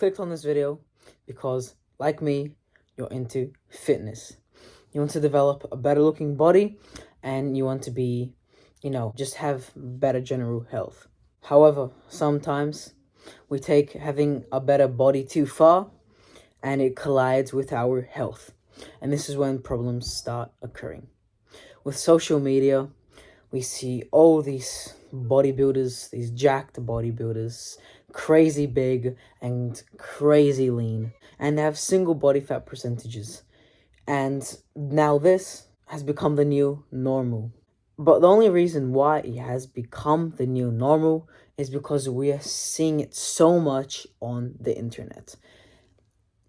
clicked on this video because, like me, you're into fitness. You want to develop a better looking body and you want to be, just have better general health. However, sometimes we take having a better body too far and it collides with our health. And this is when problems start occurring. With social media, we see all these bodybuilders, these jacked bodybuilders, crazy big and crazy lean, and they have single body fat percentages. And now this has become the new normal. But the only reason why it has become the new normal is because we are seeing it so much on the internet.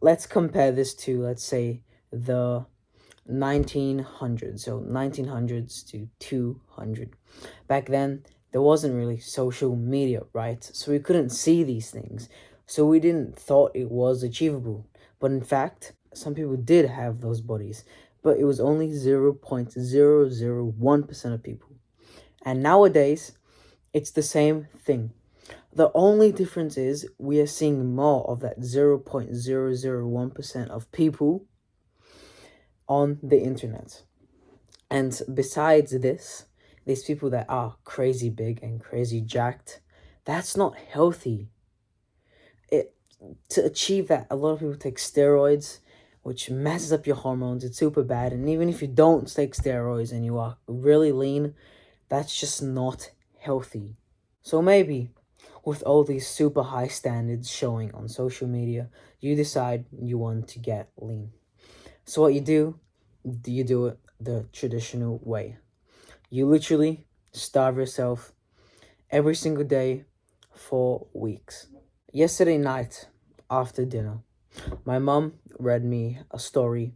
Let's compare this to, let's say, the 1900s, so 1900s to 200. Back then, there wasn't really social media, right? So we couldn't see these things. So we didn't thought it was achievable. But in fact, some people did have those bodies, but it was only 0.001% of people. And nowadays, it's the same thing. The only difference is we are seeing more of that 0.001% of people on the internet. And besides this, these people that are crazy big and crazy jacked, that's not healthy. To achieve that, a lot of people take steroids, which messes up your hormones. It's super bad. And even if you don't take steroids and you are really lean, that's just not healthy. So maybe with all these super high standards showing on social media, you decide you want to get lean. So what you do it the traditional way. You literally starve yourself every single day for weeks. Yesterday night, after dinner, my mom read me a story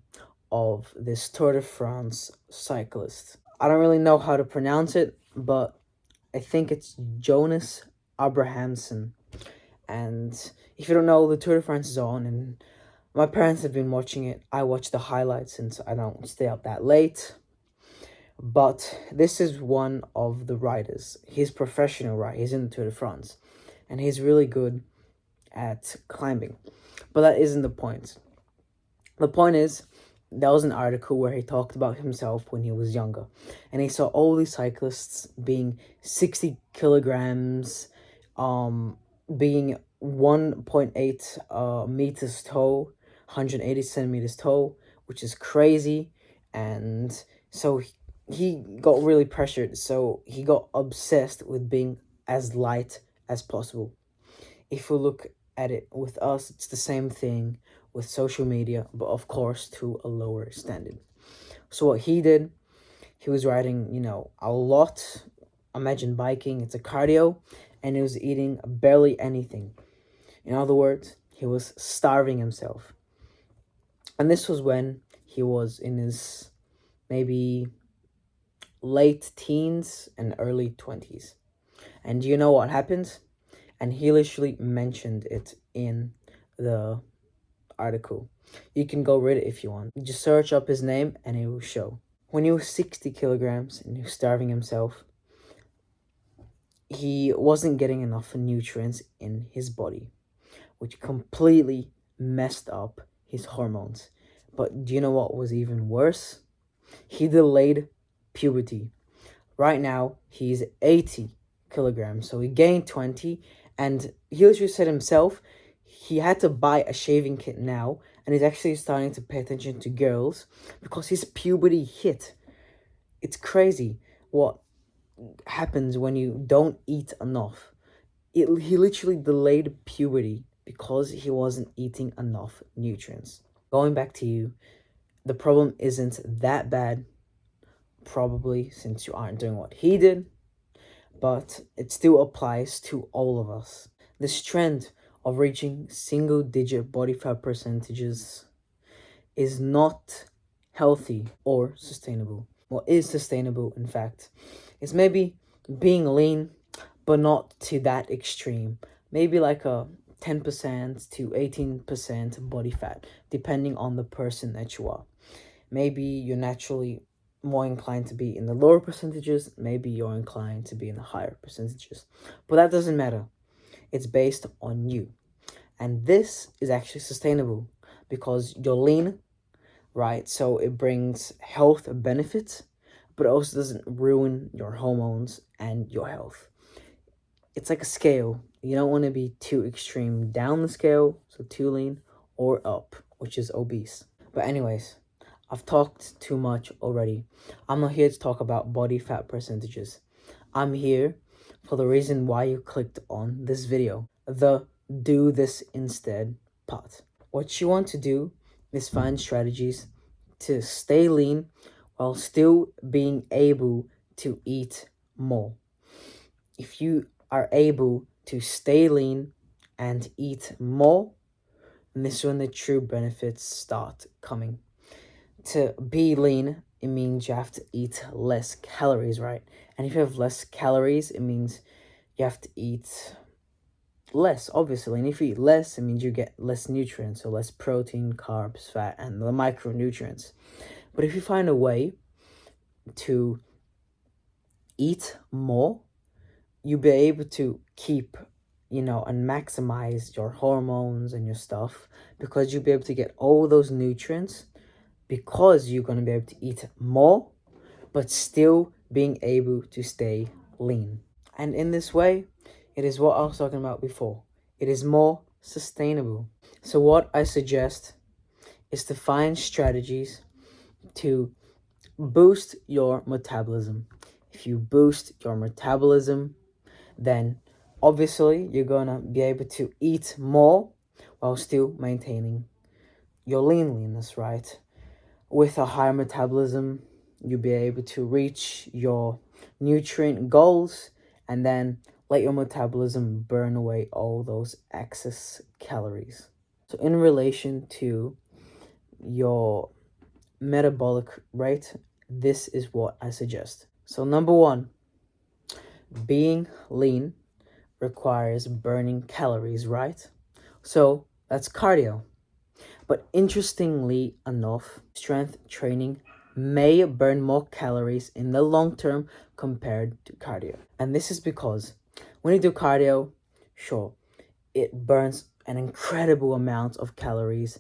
of this Tour de France cyclist. I don't really know how to pronounce it, but I think it's Jonas Abrahamson. And if you don't know, the Tour de France is on, and my parents have been watching it. I watch the highlights since I don't stay up that late. But this is one of the riders. He's professional, right? He's in the Tour de France. And he's really good at climbing. But that isn't the point. The point is, there was an article where he talked about himself when he was younger. And he saw all these cyclists being 60 kilograms, being 1.8 meters tall, 180 centimeters tall, which is crazy. And so he got really pressured. So he got obsessed with being as light as possible. If we look at it with us, it's the same thing with social media, but of course to a lower standard. So what he did, he was riding, a lot. Imagine biking, it's a cardio, and he was eating barely anything. In other words, he was starving himself. And this was when he was in his maybe late teens and early 20s. And do you know what happened? And he literally mentioned it in the article. You can go read it if you want. Just search up his name and it will show. When he was 60 kilograms and he was starving himself, he wasn't getting enough nutrients in his body, which completely messed up his hormones. But do you know what was even worse? He delayed puberty. Right now, he's 80 kilograms, so he gained 20, and he literally said himself he had to buy a shaving kit now, and he's actually starting to pay attention to girls because his puberty hit. It's crazy what happens when you don't eat enough. He literally delayed puberty because he wasn't eating enough nutrients. Going back to you, the problem isn't that bad, probably, since you aren't doing what he did, but it still applies to all of us. This trend of reaching single-digit body fat percentages is not healthy or sustainable. What is sustainable, in fact, is maybe being lean, but not to that extreme. Maybe like a 10% to 18% body fat, depending on the person that you are. Maybe you're naturally more inclined to be in the lower percentages, maybe you're inclined to be in the higher percentages. But that doesn't matter. It's based on you. And this is actually sustainable because you're lean, right? So it brings health benefits, but it also doesn't ruin your hormones and your health. It's like a scale. You don't want to be too extreme down the scale, so too lean, or up, which is obese. But anyways, I've talked too much already. I'm not here to talk about body fat percentages. I'm here for the reason why you clicked on this video, the do this instead part. What you want to do is find strategies to stay lean while still being able to eat more. If you are able to stay lean and eat more, then this is when the true benefits start coming. To be lean, it means you have to eat less calories, right? And if you have less calories, it means you have to eat less, obviously. And if you eat less, it means you get less nutrients, so less protein, carbs, fat, and the micronutrients. But if you find a way to eat more, you'll be able to keep, and maximize your hormones and your stuff, because you'll be able to get all those nutrients because you're going to be able to eat more, but still being able to stay lean. And in this way, it is what I was talking about before. It is more sustainable. So what I suggest is to find strategies to boost your metabolism. If you boost your metabolism, then obviously you're gonna be able to eat more while still maintaining your leanness, right? With a higher metabolism, you'll be able to reach your nutrient goals and then let your metabolism burn away all those excess calories. So in relation to your metabolic rate, this is what I suggest. So number one, being lean requires burning calories, right? So that's cardio. But interestingly enough, strength training may burn more calories in the long term compared to cardio. And this is because when you do cardio, sure, it burns an incredible amount of calories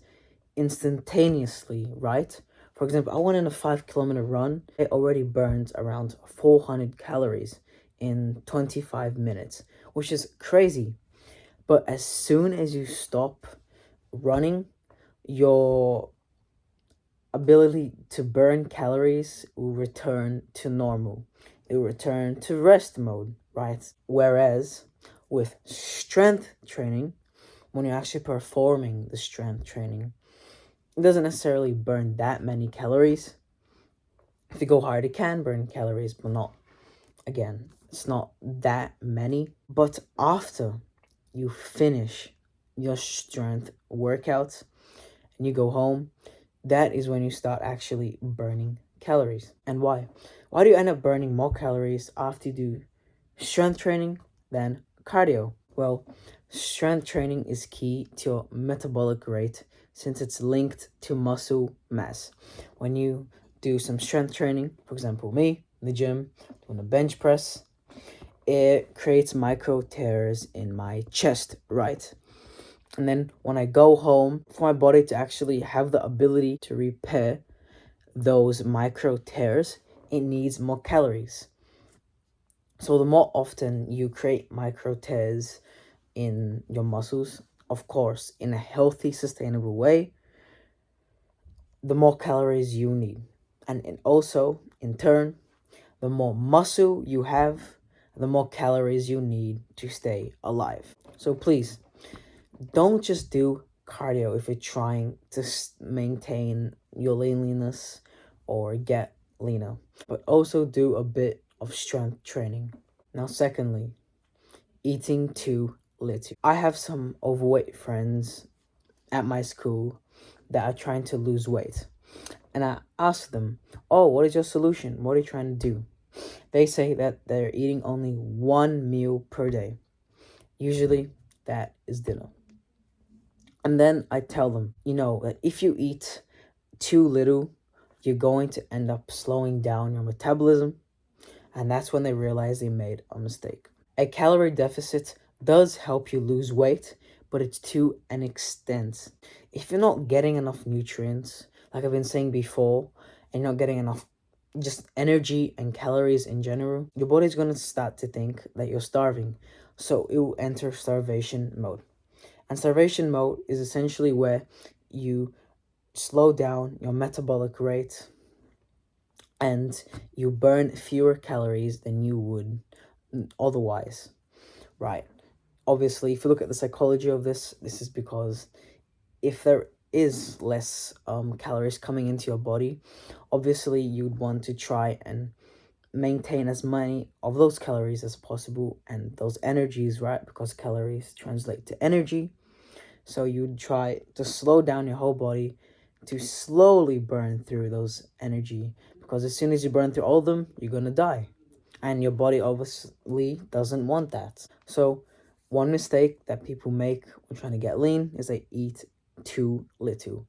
instantaneously, right? For example, I went on a 5 kilometer run. It already burns around 400 calories in 25 minutes, which is crazy. But as soon as you stop running, your ability to burn calories will return to normal. It will return to rest mode, right? Whereas with strength training, when you're actually performing the strength training, it doesn't necessarily burn that many calories. If you go hard, it can burn calories, but not, again, it's not that many. But after you finish your strength workouts and you go home, that is when you start actually burning calories. And why? Why do you end up burning more calories after you do strength training than cardio? Well, strength training is key to your metabolic rate since it's linked to muscle mass. When you do some strength training, for example, me in the gym doing a bench press, it creates micro tears in my chest, right? And then when I go home, for my body to actually have the ability to repair those micro tears, it needs more calories. So the more often you create micro tears in your muscles, of course, in a healthy, sustainable way, the more calories you need. And also, in turn, the more muscle you have, the more calories you need to stay alive. So please, don't just do cardio if you're trying to maintain your leanliness or get leaner, but also do a bit of strength training. Now, secondly, eating too little. I have some overweight friends at my school that are trying to lose weight. And I ask them, oh, what is your solution? What are you trying to do? They say that they're eating only one meal per day. Usually, that is dinner. And then I tell them, that if you eat too little, you're going to end up slowing down your metabolism. And that's when they realize they made a mistake. A calorie deficit does help you lose weight, but it's to an extent. If you're not getting enough nutrients, like I've been saying before, and you're not getting enough just energy and calories in general, your body's going to start to think that you're starving. So it will enter starvation mode. And starvation mode is essentially where you slow down your metabolic rate and you burn fewer calories than you would otherwise, right? Obviously, if you look at the psychology of this is because if there is less calories coming into your body, obviously you'd want to try and maintain as many of those calories as possible and those energies, right? Because calories translate to energy. So you'd try to slow down your whole body to slowly burn through those energy, because as soon as you burn through all of them, you're gonna die. And your body obviously doesn't want that. So one mistake that people make when trying to get lean is they eat too little.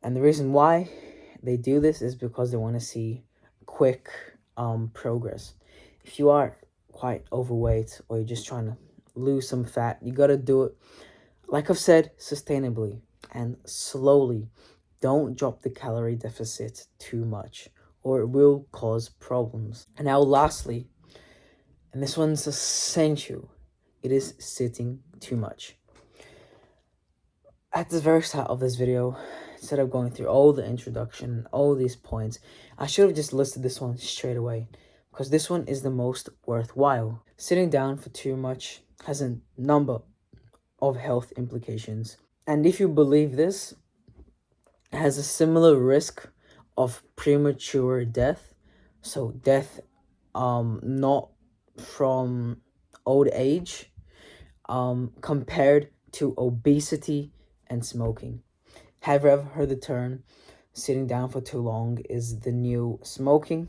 And the reason why they do this is because they want to see quick progress. If you are quite overweight or you're just trying to lose some fat, you got to do it, like I've said, sustainably and slowly. Don't drop the calorie deficit too much or it will cause problems. And now lastly, and this one's essential, it is sitting too much. At the very start of this video, instead of going through all the introduction, all these points, I should have just listed this one straight away, because this one is the most worthwhile. Sitting down for too much has a number of health implications. And if you believe this, it has a similar risk of premature death. So death not from old age, compared to obesity and smoking. Have you ever heard the term sitting down for too long is the new smoking?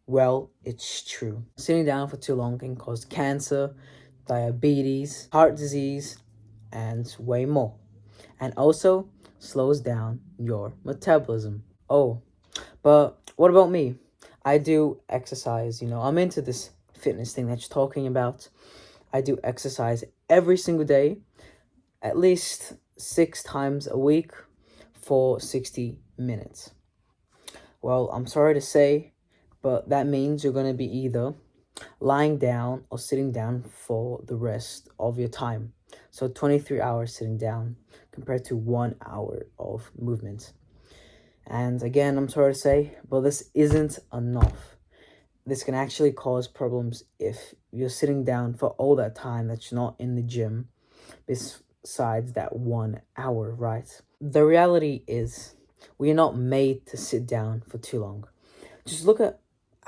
Well, it's true. Sitting down for too long can cause cancer, diabetes, heart disease, and way more. And also slows down your metabolism. Oh, but what about me? I do exercise, I'm into this fitness thing that you're talking about. I do exercise every single day, at least 6 times a week for 60 minutes. Well, I'm sorry to say, but that means you're going to be either lying down or sitting down for the rest of your time. So 23 hours sitting down compared to 1 hour of movement. And again, I'm sorry to say, but this isn't enough. This can actually cause problems if you're sitting down for all that time that you're not in the gym, besides that 1 hour, right? The reality is, we are not made to sit down for too long. Just look at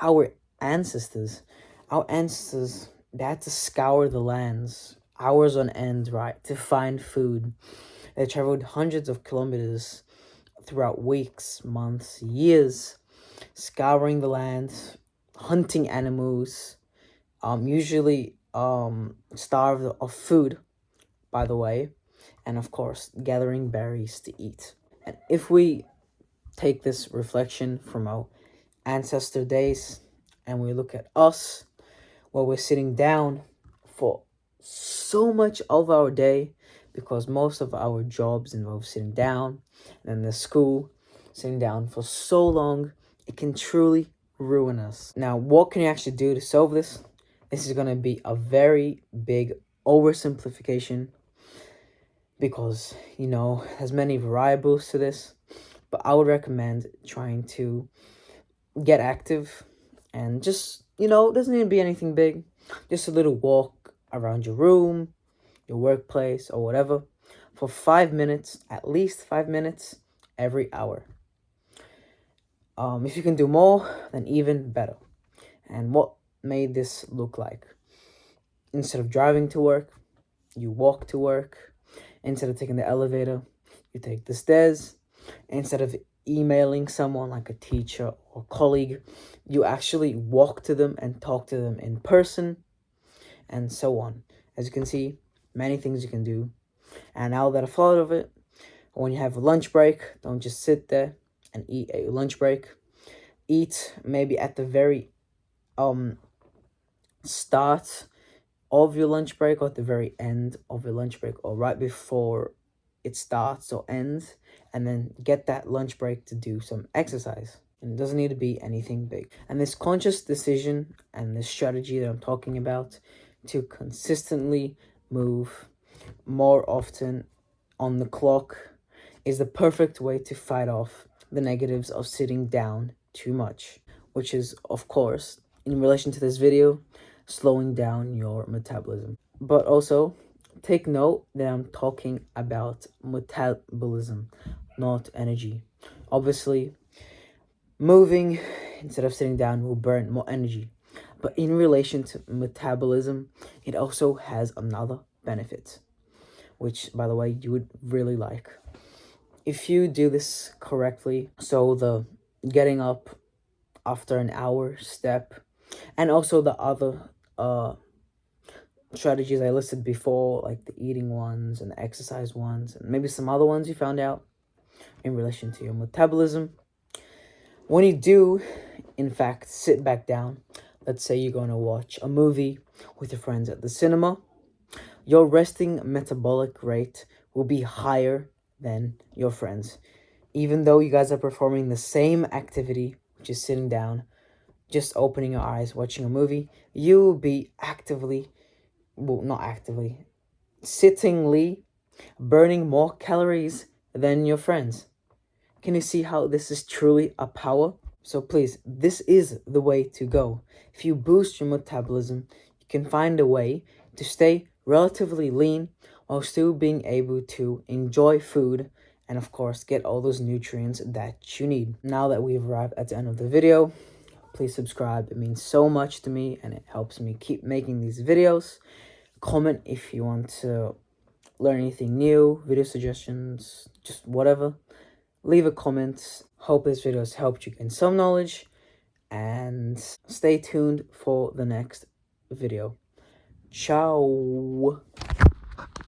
our ancestors. Our ancestors, they had to scour the lands hours on end, right, to find food. They traveled hundreds of kilometers throughout weeks, months, years, scouring the land, hunting animals, usually starved of food, by the way, and of course, gathering berries to eat. And if we take this reflection from our ancestor days and we look at us, while we're sitting down for so much of our day, because most of our jobs involve sitting down, and the school, sitting down for so long, it can truly ruin us. Now, what can you actually do to solve this? This is going to be a very big oversimplification, because, there's many variables to this, but I would recommend trying to get active and just, it doesn't need to be anything big, just a little walk around your room, your workplace, or whatever, for 5 minutes, at least 5 minutes every hour. If you can do more, then even better. And what made this look like? Instead of driving to work, you walk to work. Instead of taking the elevator, you take the stairs. Instead of emailing someone like a teacher or colleague, you actually walk to them and talk to them in person, and so on. As you can see, many things you can do. And now that I've thought of it, when you have a lunch break, don't just sit there and eat a lunch break. Eat maybe at the very start of your lunch break or at the very end of your lunch break or right before it starts or ends, and then get that lunch break to do some exercise. And it doesn't need to be anything big. And this conscious decision and this strategy that I'm talking about to consistently move more often on the clock is the perfect way to fight off the negatives of sitting down too much, which is, of course, in relation to this video, slowing down your metabolism. But also, take note that I'm talking about metabolism, not energy. Obviously, moving instead of sitting down will burn more energy. But in relation to metabolism, it also has another benefit, which, by the way, you would really like. If you do this correctly, so the getting up after an hour step, and also the other strategies I listed before, like the eating ones and the exercise ones, and maybe some other ones you found out in relation to your metabolism. When you do, in fact, sit back down, let's say you're going to watch a movie with your friends at the cinema, your resting metabolic rate will be higher than your friends. Even though you guys are performing the same activity, which is sitting down, just opening your eyes, watching a movie, you will be not actively, sittingly burning more calories than your friends. Can you see how this is truly a power? So please, this is the way to go. If you boost your metabolism, you can find a way to stay relatively lean while still being able to enjoy food and, of course, get all those nutrients that you need. Now that we've arrived at the end of the video, please subscribe. It means so much to me and it helps me keep making these videos. Comment if you want to learn anything new, video suggestions, just whatever. Leave a comment. Hope this video has helped you gain some knowledge, and stay tuned for the next video. Ciao.